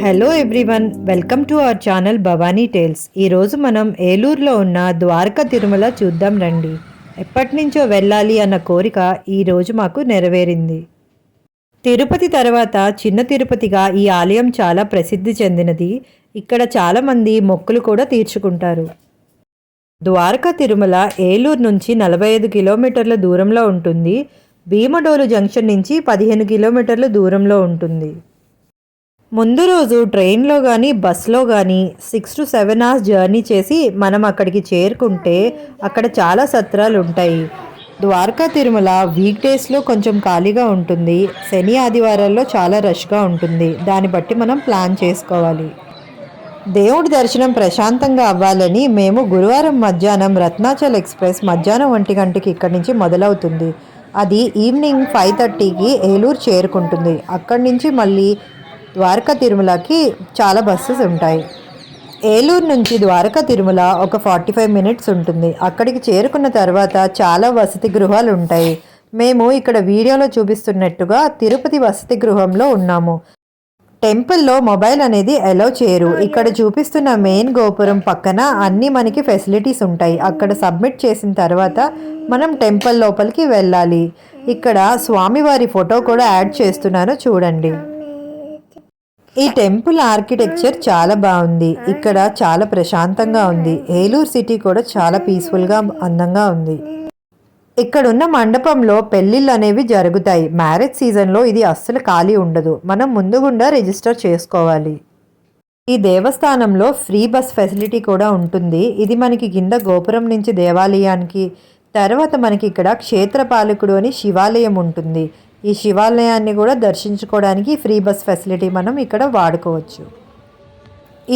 Hello everyone, welcome to our channel Bhavani tales. ఈరోజు మనం ఏలూరులో ఉన్న ద్వారకా తిరుమల చూద్దాం రండి. ఎప్పటి నుంచో వెళ్ళాలి అన్న కోరిక ఈరోజు మాకు నెరవేరింది. తిరుపతి తర్వాత చిన్న తిరుపతిగా ఈ ఆలయం చాలా ప్రసిద్ధి చెందినది. ఇక్కడ చాలామంది మొక్కులు కూడా తీర్చుకుంటారు. ద్వారకా తిరుమల ఏలూరు నుంచి 45 కిలోమీటర్ల దూరంలో ఉంటుంది. భీమడోలు జంక్షన్ నుంచి 15 కిలోమీటర్ల దూరంలో ఉంటుంది. ముందు రోజు ట్రైన్లో కానీ బస్లో కానీ 6 to 7 అవర్స్ జర్నీ చేసి మనం అక్కడికి చేరుకుంటే అక్కడ చాలా సత్రాలు ఉంటాయి. ద్వారకా తిరుమల వీక్ డేస్లో కొంచెం ఖాళీగా ఉంటుంది. శని ఆదివారాల్లో చాలా రష్గా ఉంటుంది. దాన్ని బట్టి మనం ప్లాన్ చేసుకోవాలి. దేవుడి దర్శనం ప్రశాంతంగా అవ్వాలని మేము గురువారం మధ్యాహ్నం రత్నాచల్ ఎక్స్ప్రెస్ మధ్యాహ్నం 1 గంటకి ఇక్కడి నుంచి మొదలవుతుంది. అది ఈవినింగ్ 5:30కి ఏలూరు చేరుకుంటుంది. అక్కడి నుంచి మళ్ళీ ద్వారకా తిరుమలకి చాలా బస్సెస్ ఉంటాయి. ఏలూరు నుంచి ద్వారకా తిరుమల ఒక 45 మినిట్స్ ఉంటుంది. అక్కడికి చేరుకున్న తర్వాత చాలా వసతి గృహాలు ఉంటాయి. మేము ఇక్కడ వీడియోలో చూపిస్తున్నట్టుగా తిరుపతి వసతి గృహంలో ఉన్నాము. టెంపుల్లో మొబైల్ అనేది అలౌ చేయరు. ఇక్కడ చూపిస్తున్న మెయిన్ గోపురం పక్కన అన్ని మనకి ఫెసిలిటీస్ ఉంటాయి. అక్కడ సబ్మిట్ చేసిన తర్వాత మనం టెంపుల్ లోపలికి వెళ్ళాలి. ఇక్కడ స్వామివారి ఫోటో కూడా యాడ్ చేస్తున్నాను, చూడండి. ఈ టెంపుల్ ఆర్కిటెక్చర్ చాలా బాగుంది. ఇక్కడ చాలా ప్రశాంతంగా ఉంది. ఏలూరు సిటీ కూడా చాలా పీస్ఫుల్గా అందంగా ఉంది. ఇక్కడున్న మండపంలో పెళ్ళిళ్ళు అనేవి జరుగుతాయి. మ్యారేజ్ సీజన్లో ఇది అస్సలు ఖాళీ ఉండదు. మనం ముందుగుండా రిజిస్టర్ చేసుకోవాలి. ఈ దేవస్థానంలో ఫ్రీ బస్ ఫెసిలిటీ కూడా ఉంటుంది. ఇది మనకి కింద గోపురం నుంచి దేవాలయానికి, తర్వాత మనకి ఇక్కడ క్షేత్రపాలకుడు అని శివాలయం ఉంటుంది. ఈ శివాలయాన్ని కూడా దర్శించుకోవడానికి ఫ్రీ బస్ ఫెసిలిటీ మనం ఇక్కడ వాడుకోవచ్చు.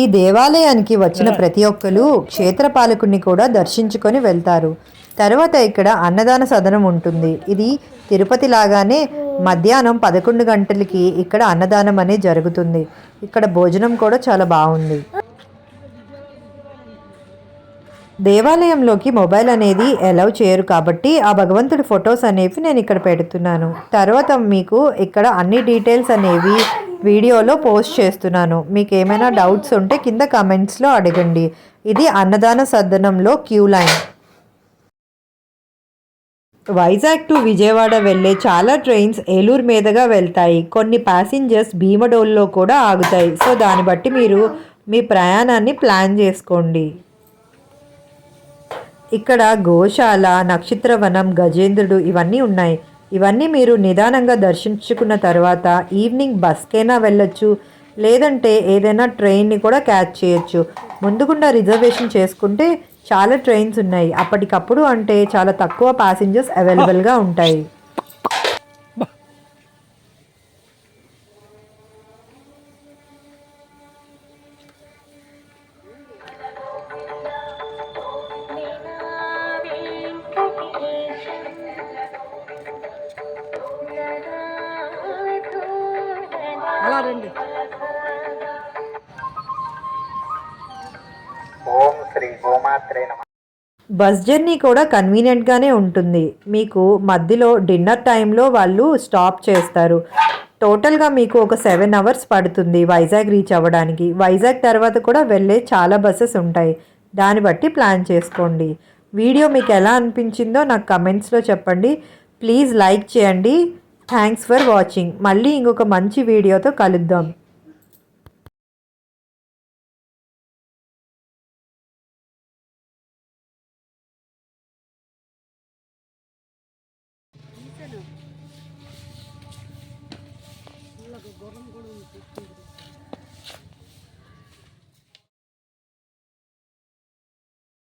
ఈ దేవాలయానికి వచ్చిన ప్రతి ఒక్కరు క్షేత్రపాలకుడిని కూడా దర్శించుకొని వెళ్తారు. తర్వాత ఇక్కడ అన్నదాన సదనం ఉంటుంది. ఇది తిరుపతి లాగానే మధ్యాహ్నం 11 గంటలకి ఇక్కడ అన్నదానం అనేది జరుగుతుంది. ఇక్కడ భోజనం కూడా చాలా బాగుంది. దేవాలయంలోకి మొబైల్ అనేది అలౌ చేయరు కాబట్టి ఆ భగవంతుడి ఫొటోస్ అనేవి నేను ఇక్కడ పెడుతున్నాను. తర్వాత మీకు ఇక్కడ అన్ని డీటెయిల్స్ అనేవి వీడియోలో పోస్ట్ చేస్తున్నాను. మీకు ఏమైనా డౌట్స్ ఉంటే కింద కమెంట్స్లో అడగండి. ఇది అన్నదాన సదనంలో queue line. Vizag to Vijayawada వెళ్ళే చాలా ట్రైన్స్ ఏలూరు మీదుగా వెళ్తాయి. కొన్ని ప్యాసింజర్స్ భీమడోల్లో కూడా ఆగుతాయి. సో దాన్ని బట్టి మీరు మీ ప్రయాణాన్ని ప్లాన్ చేసుకోండి. ఇక్కడ గోశాల, నక్షత్రవనం, గజేంద్రుడు ఇవన్నీ ఉన్నాయి. ఇవన్నీ మీరు నిదానంగా దర్శించుకున్న తర్వాత ఈవినింగ్ బస్కైనా వెళ్ళొచ్చు, లేదంటే ఏదైనా ట్రైన్ని కూడా క్యాచ్ చేయొచ్చు. ముందుగుండా రిజర్వేషన్ చేసుకుంటే చాలా ట్రైన్స్ ఉన్నాయి. అప్పటికప్పుడు అంటే చాలా తక్కువ ప్యాసింజర్స్ అవైలబుల్గా ఉంటాయి. అలా రండి. ఓం శ్రీ గోమాత్రే నమః. బస్ జర్నీ కూడా కన్వీనియంట్గానే ఉంటుంది. మీకు మధ్యలో డిన్నర్ టైంలో వాళ్ళు స్టాప్ చేస్తారు. టోటల్గా మీకు ఒక 7 అవర్స్ పడుతుంది వైజాగ్ రీచ్ అవ్వడానికి. వైజాగ్ తర్వాత కూడా వెళ్ళే చాలా బస్సెస్ ఉంటాయి. దాన్ని బట్టి ప్లాన్ చేసుకోండి. వీడియో మీకు ఎలా అనిపించిందో నాకు కమెంట్స్లో చెప్పండి. ప్లీజ్ లైక్ చేయండి. Thanks for watching. మళ్ళీ ఇంకొక మంచి వీడియోతో కలుద్దాం. గుర్రం కూడా